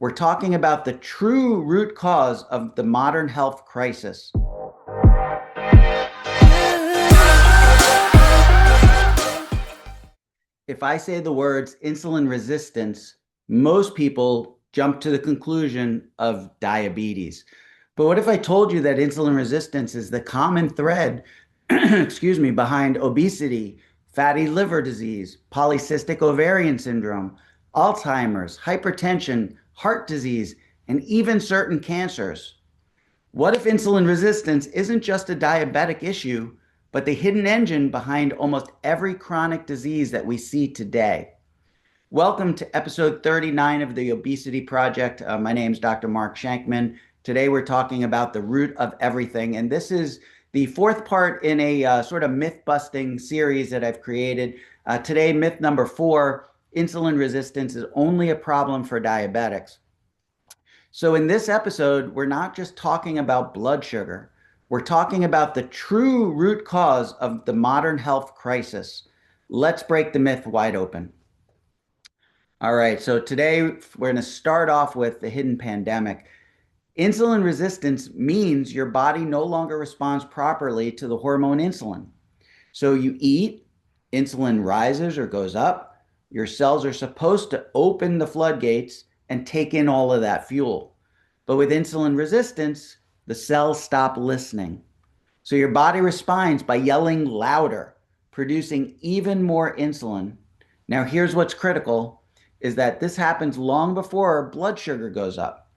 We're talking about the true root cause of the modern health crisis. If I say the words insulin resistance, most people jump to the conclusion of diabetes. But what if I told you that insulin resistance is the common thread, excuse me, behind obesity, fatty liver disease, polycystic ovarian syndrome, Alzheimer's, hypertension, heart disease, and even certain cancers? What if insulin resistance isn't just a diabetic issue, but the hidden engine behind almost every chronic disease that we see today? Welcome to episode 39 of the Obesity Project. My name is Dr. Mark Shankman. Today we're talking about the root of everything, and this is the fourth part in a sort of myth-busting series that I've created. Today, myth number 4, insulin resistance is only a problem for diabetics. So in this episode, we're not just talking about blood sugar. We're talking about the true root cause of the modern health crisis. Let's break the myth wide open. All right, so today we're going to start off with the hidden pandemic. Insulin resistance means your body no longer responds properly to the hormone insulin. So you eat, insulin rises or goes up. Your cells are supposed to open the floodgates and take in all of that fuel. But with insulin resistance, the cells stop listening. So your body responds by yelling louder, producing even more insulin. Now, here's what's critical, is that this happens long before blood sugar goes up.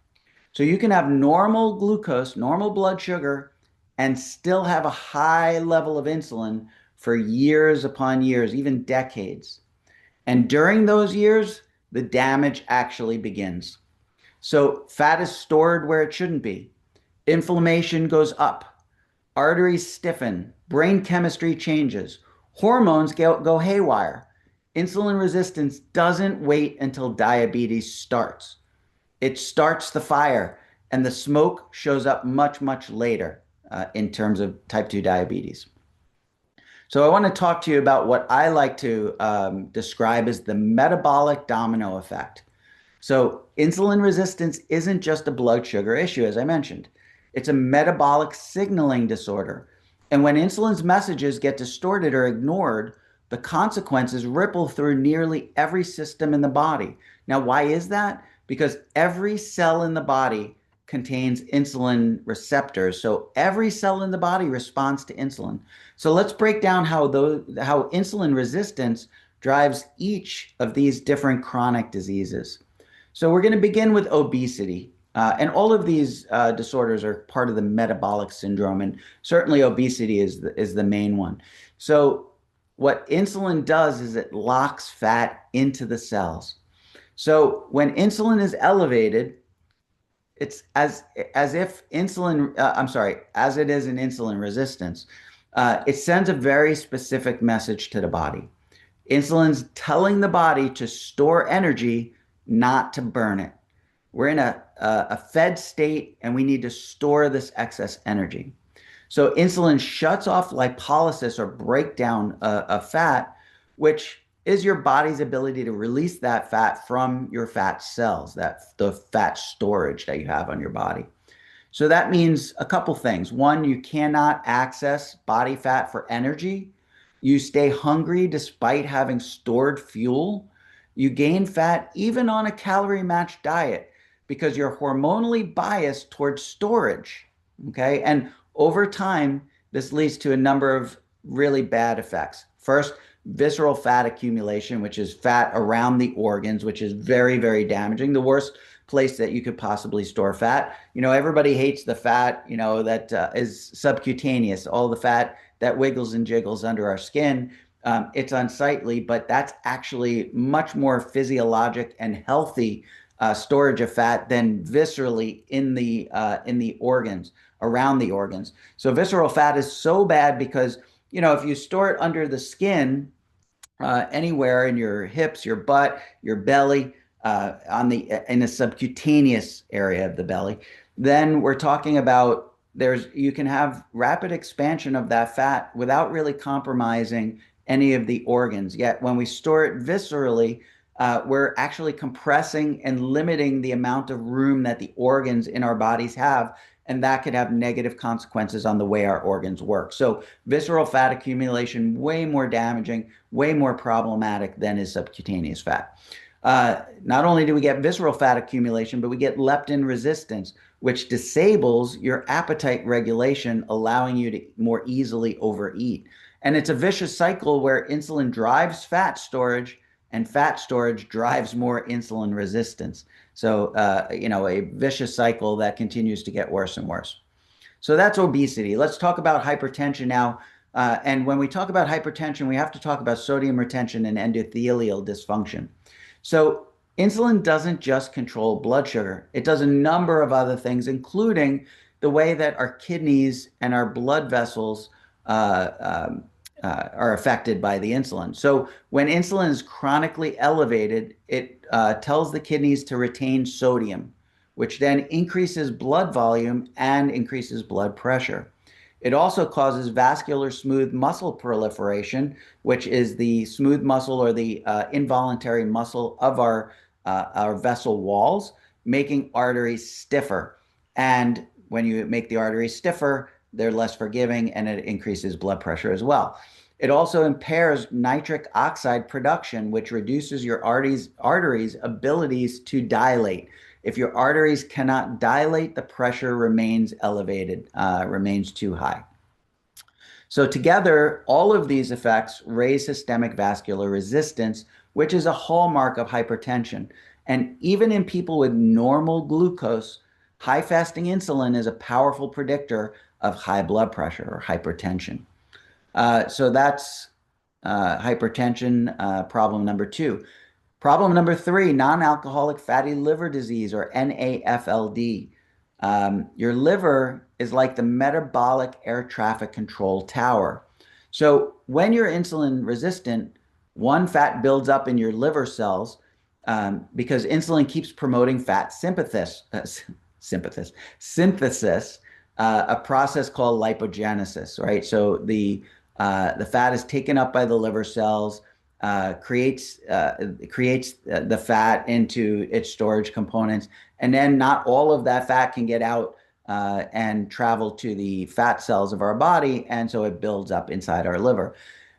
So you can have normal glucose, normal blood sugar, and still have a high level of insulin for years upon years, even decades. And during those years, the damage actually begins. So fat is stored where it shouldn't be. Inflammation goes up. Arteries stiffen. Brain chemistry changes. Hormones go haywire. Insulin resistance doesn't wait until diabetes starts. It starts the fire, and the smoke shows up much, much later in terms of type 2 diabetes. So I want to talk to you about what I like to describe as the metabolic domino effect. So insulin resistance isn't just a blood sugar issue, as I mentioned. It's a metabolic signaling disorder. And when insulin's messages get distorted or ignored, the consequences ripple through nearly every system in the body. Now, why is that? Because every cell in the body contains insulin receptors. So every cell in the body responds to insulin. So let's break down how insulin resistance drives each of these different chronic diseases. So we're going to begin with obesity. And all of these disorders are part of the metabolic syndrome, and certainly obesity is the main one. So what insulin does is it locks fat into the cells. So when insulin is elevated, it's as if insulin, as it is in insulin resistance, it sends a very specific message to the body. Insulin's telling the body to store energy, not to burn it. We're in a fed state, and we need to store this excess energy. So insulin shuts off lipolysis or breakdown of fat, which is your body's ability to release that fat from your fat cells, the fat storage that you have on your body. So that means a couple things. One, you cannot access body fat for energy. You stay hungry despite having stored fuel. You gain fat even on a calorie-matched diet because you're hormonally biased towards storage, okay? And over time, this leads to a number of really bad effects. First, visceral fat accumulation, which is fat around the organs, which is very, very damaging. The worst place that you could possibly store fat. You know, everybody hates the fat, that is subcutaneous, all the fat that wiggles and jiggles under our skin. It's unsightly, but that's actually much more physiologic and healthy storage of fat than viscerally in the organs, around the organs. So visceral fat is so bad because if you store it under the skin, anywhere in your hips, your butt, your belly, in the subcutaneous area of the belly, then we're talking about you can have rapid expansion of that fat without really compromising any of the organs. Yet when we store it viscerally, we're actually compressing and limiting the amount of room that the organs in our bodies have, and that could have negative consequences on the way our organs work. So visceral fat accumulation, way more damaging, way more problematic than is subcutaneous fat. Not only do we get visceral fat accumulation, but we get leptin resistance, which disables your appetite regulation, allowing you to more easily overeat. And it's a vicious cycle where insulin drives fat storage and fat storage drives more insulin resistance. So, a vicious cycle that continues to get worse and worse. So that's obesity. Let's talk about hypertension now. And when we talk about hypertension, we have to talk about sodium retention and endothelial dysfunction. So insulin doesn't just control blood sugar. It does a number of other things, including the way that our kidneys and our blood vessels are affected by the insulin. So when insulin is chronically elevated, it tells the kidneys to retain sodium, which then increases blood volume and increases blood pressure. It also causes vascular smooth muscle proliferation, which is the smooth muscle or the involuntary muscle of our vessel walls, making arteries stiffer. And when you make the arteries stiffer, they're less forgiving, and it increases blood pressure as well. It also impairs nitric oxide production, which reduces your arteries' abilities to dilate. If your arteries cannot dilate, the pressure remains elevated, remains too high. So together, all of these effects raise systemic vascular resistance, which is a hallmark of hypertension. And even in people with normal glucose, high fasting insulin is a powerful predictor of high blood pressure or hypertension. So that's hypertension, problem number 2. Problem number 3, non-alcoholic fatty liver disease, or NAFLD. Your liver is like the metabolic air traffic control tower. So when you're insulin resistant, one, fat builds up in your liver cells because insulin keeps promoting fat synthesis, a process called lipogenesis, right? So the fat is taken up by the liver cells, creates the fat into its storage components, and then not all of that fat can get out and travel to the fat cells of our body, and so it builds up inside our liver.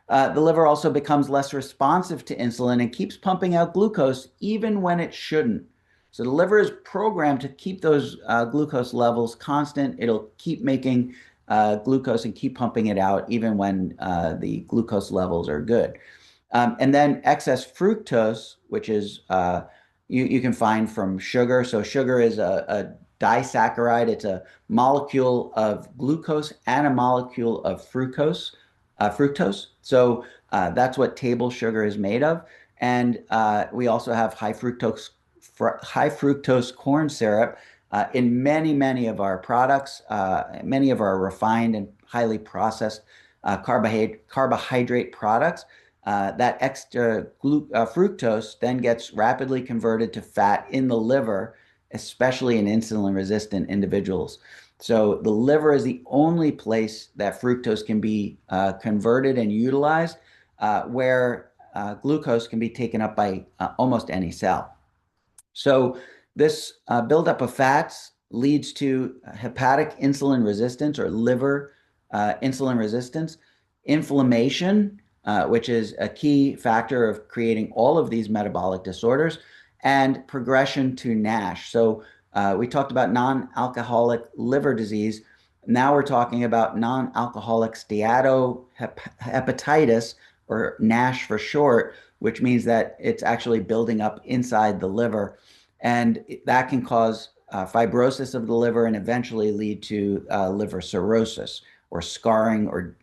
The liver also becomes less responsive to insulin and keeps pumping out glucose even when it shouldn't. So the liver is programmed to keep those glucose levels constant. It'll keep making glucose and keep pumping it out even when the glucose levels are good. And then excess fructose, which is you can find from sugar. So sugar is a disaccharide. It's a molecule of glucose and a molecule of fructose. So that's what table sugar is made of. And we also have high fructose corn syrup in many of our products, many of our refined and highly processed carbohydrate products. That extra fructose then gets rapidly converted to fat in the liver, especially in insulin-resistant individuals. So the liver is the only place that fructose can be converted and utilized, where glucose can be taken up by almost any cell. So this buildup of fats leads to hepatic insulin resistance or liver insulin resistance, inflammation, which is a key factor of creating all of these metabolic disorders, and progression to NASH. So we talked about non-alcoholic liver disease. Now we're talking about non-alcoholic steatohepatitis, or NASH for short, which means that it's actually building up inside the liver. And that can cause fibrosis of the liver and eventually lead to liver cirrhosis, or scarring, or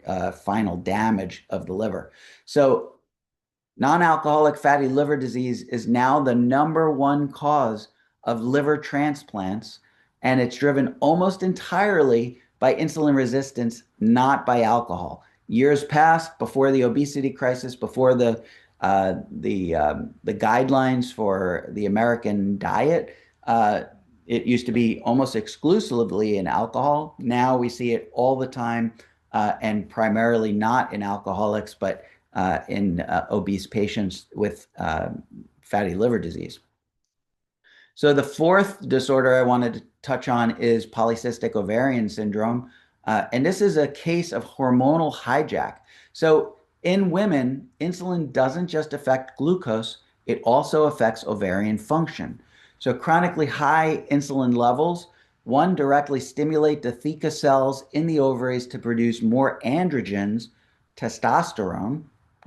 final damage of the liver. So non-alcoholic fatty liver disease is now the #1 cause of liver transplants, and it's driven almost entirely by insulin resistance, not by alcohol. Years past, before the obesity crisis, before the guidelines for the American diet, it used to be almost exclusively in alcohol. Now we see it all the time, and primarily not in alcoholics, but in obese patients with fatty liver disease. So the fourth disorder I wanted to touch on is polycystic ovarian syndrome. And this is a case of hormonal hijack. So in women, insulin doesn't just affect glucose, it also affects ovarian function. So chronically high insulin levels, one, directly stimulate the theca cells in the ovaries to produce more androgens, testosterone,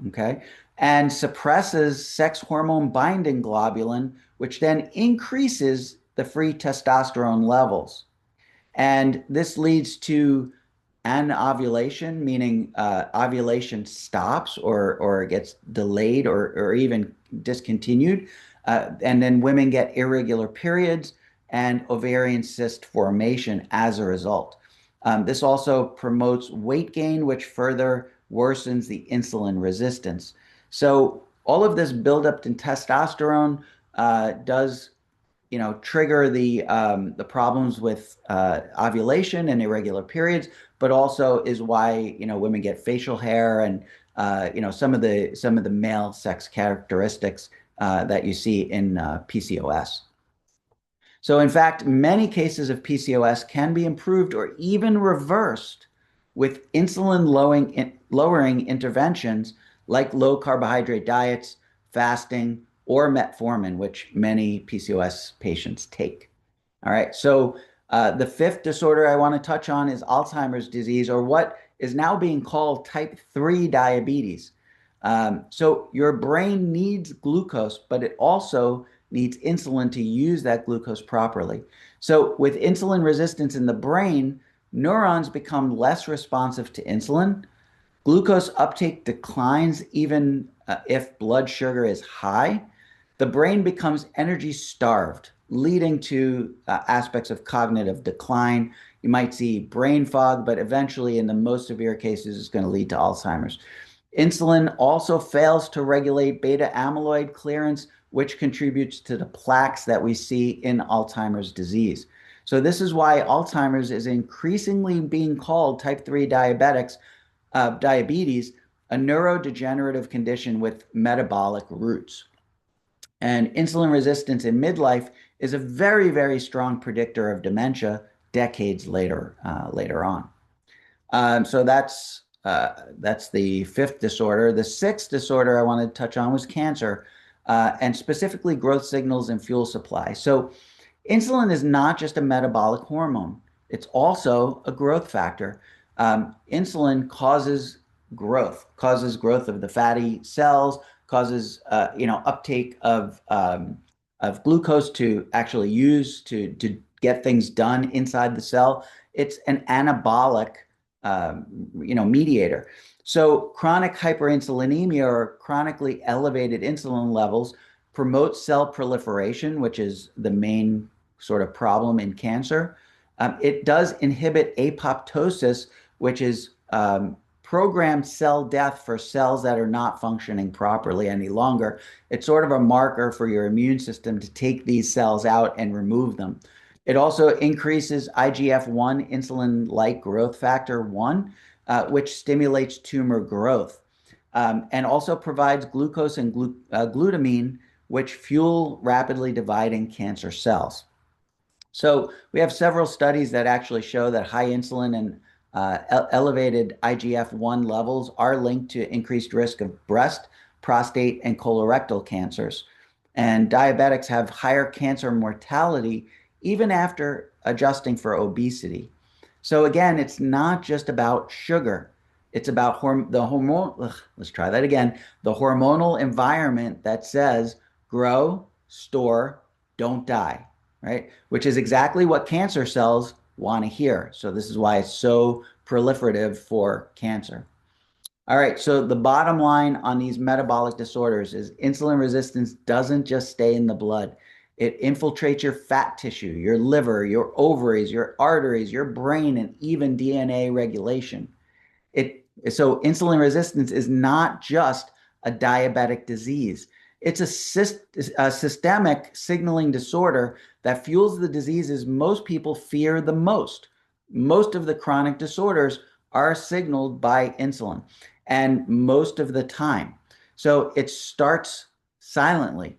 okay, and suppresses sex hormone binding globulin, which then increases the free testosterone levels. And this leads to anovulation, meaning ovulation stops or gets delayed or even discontinued. And then women get irregular periods and ovarian cyst formation as a result. This also promotes weight gain, which further worsens the insulin resistance. So all of this buildup in testosterone does trigger the problems with ovulation and irregular periods, but also is why women get facial hair and some of the male sex characteristics that you see in PCOS. So in fact, many cases of PCOS can be improved or even reversed with insulin lowering interventions like low carbohydrate diets, fasting, or metformin, which many PCOS patients take. All right, so the fifth disorder I want to touch on is Alzheimer's disease, or what is now being called type 3 diabetes. So your brain needs glucose, but it also needs insulin to use that glucose properly. So with insulin resistance in the brain, neurons become less responsive to insulin. Glucose uptake declines even if blood sugar is high. The brain becomes energy starved, leading to aspects of cognitive decline. You might see brain fog, but eventually, in the most severe cases, it's going to lead to Alzheimer's. Insulin also fails to regulate beta amyloid clearance, which contributes to the plaques that we see in Alzheimer's disease. So this is why Alzheimer's is increasingly being called type 3 diabetes, a neurodegenerative condition with metabolic roots. And insulin resistance in midlife is a very, very strong predictor of dementia decades later on. So that's the fifth disorder. The sixth disorder I wanted to touch on was cancer, and specifically growth signals and fuel supply. So insulin is not just a metabolic hormone. It's also a growth factor. Insulin causes growth of the fatty cells, causes uptake of glucose to actually use to get things done inside the cell. It's an anabolic mediator. So chronic hyperinsulinemia or chronically elevated insulin levels promote cell proliferation, which is the main sort of problem in cancer. It does inhibit apoptosis, which is programmed cell death for cells that are not functioning properly any longer. It's sort of a marker for your immune system to take these cells out and remove them. It also increases IGF-1, insulin-like growth factor 1, which stimulates tumor growth, and also provides glucose and glutamine, which fuel rapidly dividing cancer cells. So we have several studies that actually show that high insulin and elevated IGF-1 levels are linked to increased risk of breast, prostate, and colorectal cancers. And diabetics have higher cancer mortality even after adjusting for obesity. So again, it's not just about sugar. It's about the hormonal environment that says grow, store, don't die, right? Which is exactly what cancer cells want to hear. So this is why it's so proliferative for cancer. All right, so the bottom line on these metabolic disorders is insulin resistance doesn't just stay in the blood. It infiltrates your fat tissue, your liver, your ovaries, your arteries, your brain, and even DNA regulation. So insulin resistance is not just a diabetic disease. It's a systemic signaling disorder that fuels the diseases most people fear the most. Most of the chronic disorders are signaled by insulin, and most of the time. So it starts silently.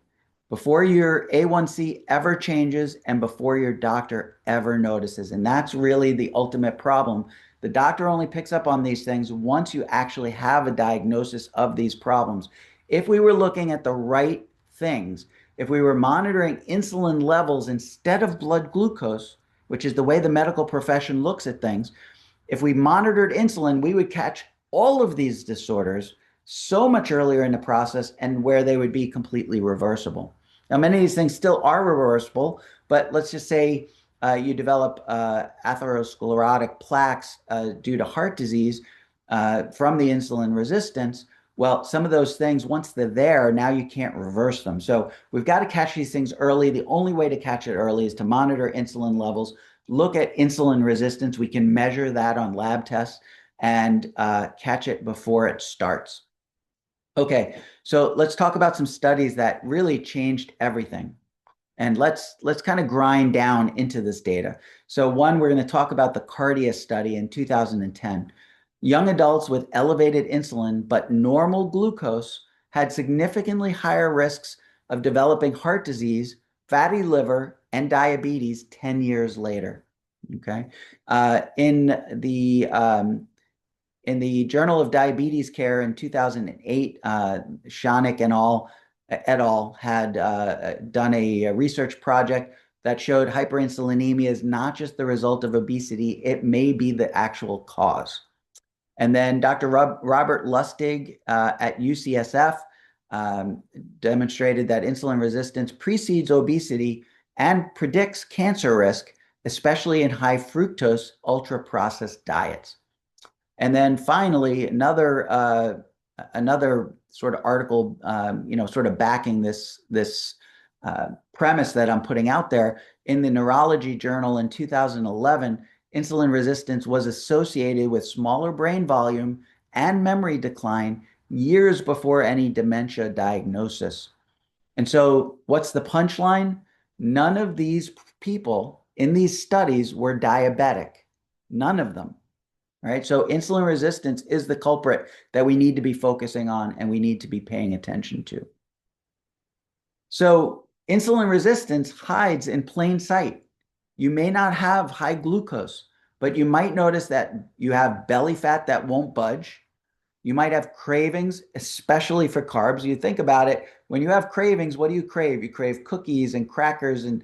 before your A1C ever changes and before your doctor ever notices. And that's really the ultimate problem. The doctor only picks up on these things once you actually have a diagnosis of these problems. If we were looking at the right things, if we were monitoring insulin levels instead of blood glucose, which is the way the medical profession looks at things, if we monitored insulin, we would catch all of these disorders so much earlier in the process and where they would be completely reversible. Now, many of these things still are reversible, but let's just say you develop atherosclerotic plaques due to heart disease from the insulin resistance. Well, some of those things, once they're there, now you can't reverse them. So we've got to catch these things early. The only way to catch it early is to monitor insulin levels, look at insulin resistance. We can measure that on lab tests and catch it before it starts. Okay, so let's talk about some studies that really changed everything. And let's kind of grind down into this data. So one, we're going to talk about the Cardia study in 2010. Young adults with elevated insulin but normal glucose had significantly higher risks of developing heart disease, fatty liver, and diabetes 10 years later. Okay. In the Journal of Diabetes Care in 2008, Shanik et al. Had done a research project that showed hyperinsulinemia is not just the result of obesity, it may be the actual cause. And then Dr. Robert Lustig at UCSF demonstrated that insulin resistance precedes obesity and predicts cancer risk, especially in high fructose ultra-processed diets. And then finally, another sort of article, sort of backing this premise that I'm putting out there in the Neurology Journal in 2011, insulin resistance was associated with smaller brain volume and memory decline years before any dementia diagnosis. And so, what's the punchline? None of these people in these studies were diabetic. None of them. Right? So insulin resistance is the culprit that we need to be focusing on and we need to be paying attention to. So insulin resistance hides in plain sight. You may not have high glucose, but you might notice that you have belly fat that won't budge. You might have cravings, especially for carbs. You think about it, when you have cravings, what do you crave? You crave cookies and crackers and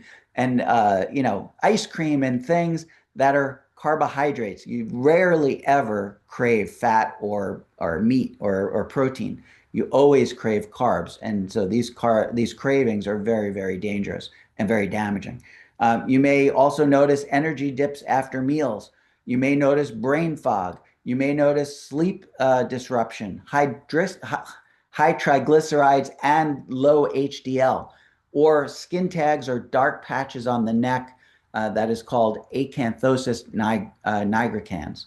ice cream and things that are carbohydrates. You rarely ever crave fat or meat or protein. You always crave carbs. And so these cravings are very, very dangerous and very damaging. You may also notice energy dips after meals. You may notice brain fog. You may notice sleep disruption, high triglycerides and low HDL, or skin tags or dark patches on the neck. That is called acanthosis nigricans.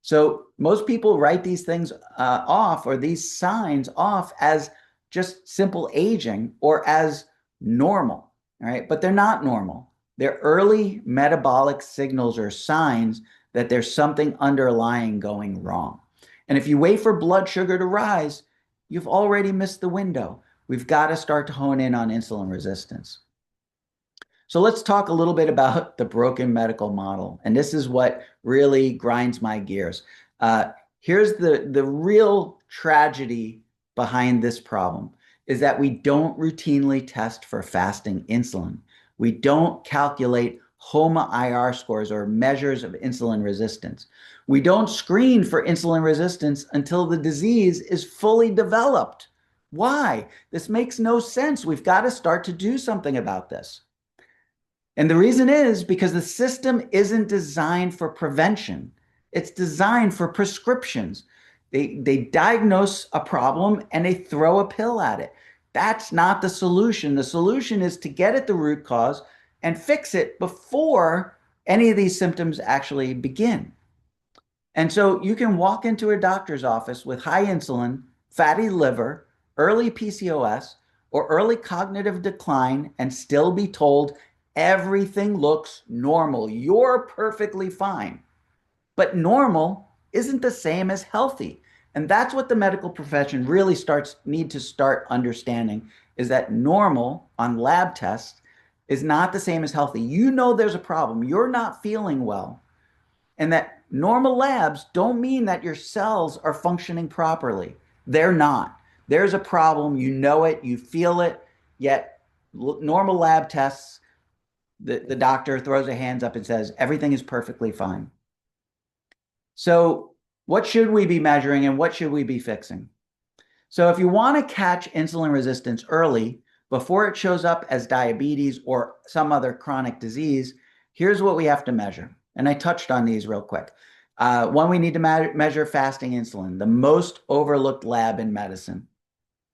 So most people write these things off, or these signs off, as just simple aging or as normal, right? But they're not normal. They're early metabolic signals or signs that there's something underlying going wrong. And if you wait for blood sugar to rise, you've already missed the window. We've got to start to hone in on insulin resistance. So let's talk a little bit about the broken medical model. And this is what really grinds my gears. Here's the real tragedy behind this problem is that we don't routinely test for fasting insulin. We don't calculate HOMA-IR scores or measures of insulin resistance. We don't screen for insulin resistance until the disease is fully developed. Why? This makes no sense. We've got to start to do something about this. And the reason is because the system isn't designed for prevention. It's designed for prescriptions. They diagnose a problem and they throw a pill at it. That's not the solution. The solution is to get at the root cause and fix it before any of these symptoms actually begin. And so you can walk into a doctor's office with high insulin, fatty liver, early PCOS, or early cognitive decline and still be told everything looks normal. You're perfectly fine. But normal isn't the same as healthy. And that's what the medical profession really need to start understanding, is that normal on lab tests is not the same as healthy. You know there's a problem. You're not feeling well. And that normal labs don't mean that your cells are functioning properly. They're not. There's a problem. You know it, you feel it, yet normal lab tests, the doctor throws their hands up and says, everything is perfectly fine. So what should we be measuring and what should we be fixing? So if you want to catch insulin resistance early, before it shows up as diabetes or some other chronic disease, here's what we have to measure. And I touched on these real quick. One, we need to measure fasting insulin, the most overlooked lab in medicine.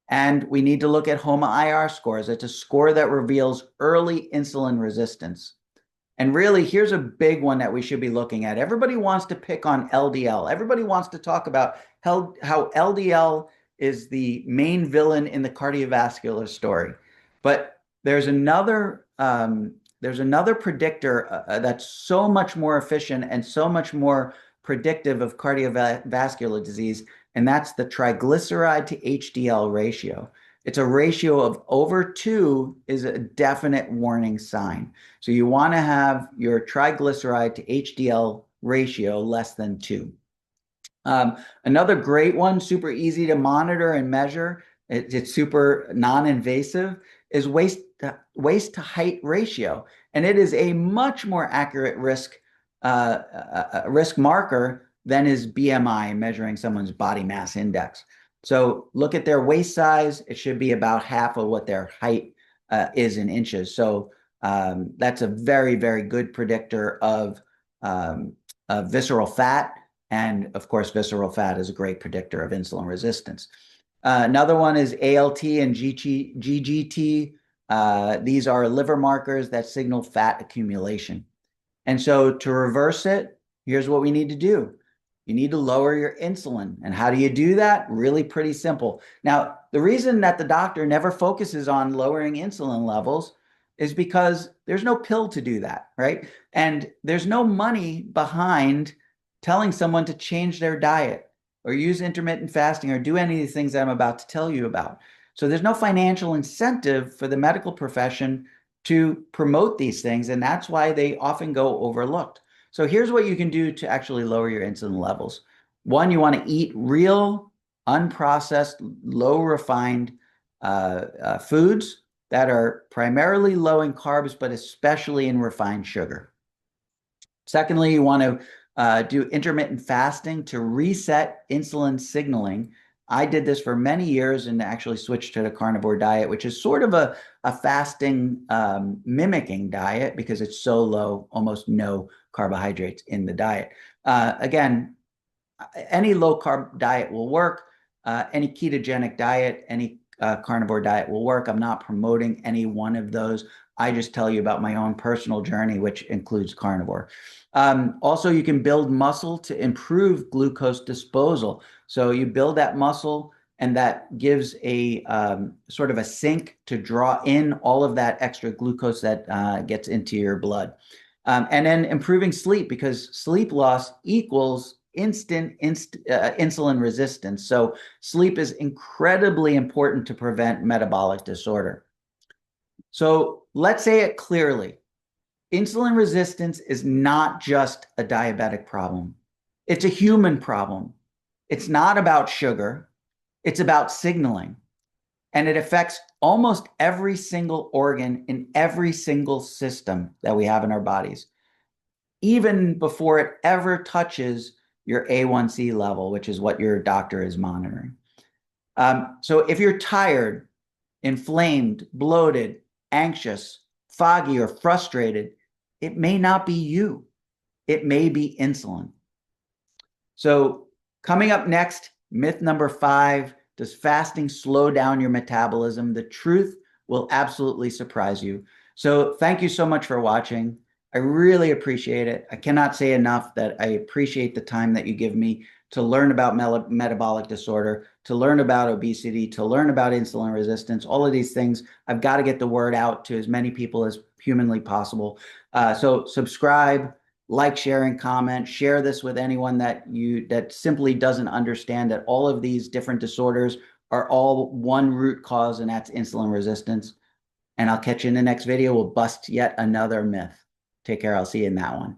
And we need to look at HOMA-IR scores. It's a score that reveals early insulin resistance. And really, here's a big one that we should be looking at. Everybody wants to pick on LDL. Everybody wants to talk about how LDL is the main villain in the cardiovascular story. But there's another predictor that's so much more efficient and so much more predictive of cardiovascular disease, and that's the triglyceride to HDL ratio. It's a ratio of over 2 is a definite warning sign. So you want to have your triglyceride to HDL ratio less than 2. Another great one, super easy to monitor and measure, it's super non-invasive, is waist to height ratio. And it is a much more accurate risk marker than is BMI, measuring someone's body mass index. So look at their waist size. It should be about half of what their height is in inches. So that's a very, very good predictor of visceral fat. And of course, visceral fat is a great predictor of insulin resistance. Another one is ALT and GGT. These are liver markers that signal fat accumulation. And so to reverse it, here's what we need to do. You need to lower your insulin. And how do you do that? Really pretty simple. Now, the reason that the doctor never focuses on lowering insulin levels is because there's no pill to do that, right? And there's no money behind telling someone to change their diet or use intermittent fasting or do any of these things that I'm about to tell you about. So there's no financial incentive for the medical profession to promote these things, and that's why they often go overlooked. So here's what you can do to actually lower your insulin levels. One, you want to eat real, unprocessed, low refined foods that are primarily low in carbs, but especially in refined sugar. Secondly, you want to do intermittent fasting to reset insulin signaling. I did this for many years and actually switched to the carnivore diet, which is sort of a fasting mimicking diet because it's so low, almost no carbohydrates in the diet. Again, any low carb diet will work. Any ketogenic diet, any carnivore diet will work. I'm not promoting any one of those. I just tell you about my own personal journey, which includes carnivore. Also, you can build muscle to improve glucose disposal. So you build that muscle, and that gives a sort of a sink to draw in all of that extra glucose that gets into your blood. And then improving sleep, because sleep loss equals instant insulin resistance. So sleep is incredibly important to prevent metabolic disorder. So let's say it clearly. Insulin resistance is not just a diabetic problem. It's a human problem. It's not about sugar. It's about signaling. And it affects almost every single organ in every single system that we have in our bodies, even before it ever touches your A1C level, which is what your doctor is monitoring. So if you're tired, inflamed, bloated, anxious, foggy, or frustrated, it may not be you. It may be insulin. So coming up next, myth number 5, does fasting slow down your metabolism? The truth will absolutely surprise you. So thank you so much for watching. I really appreciate it. I cannot say enough that I appreciate the time that you give me to learn about metabolic disorder, to learn about obesity, to learn about insulin resistance, all of these things. I've got to get the word out to as many people as humanly possible. So subscribe, like, share, and comment. Share this with anyone that simply doesn't understand that all of these different disorders are all one root cause, and that's insulin resistance. And I'll catch you in the next video. We'll bust yet another myth. Take care. I'll see you in that one.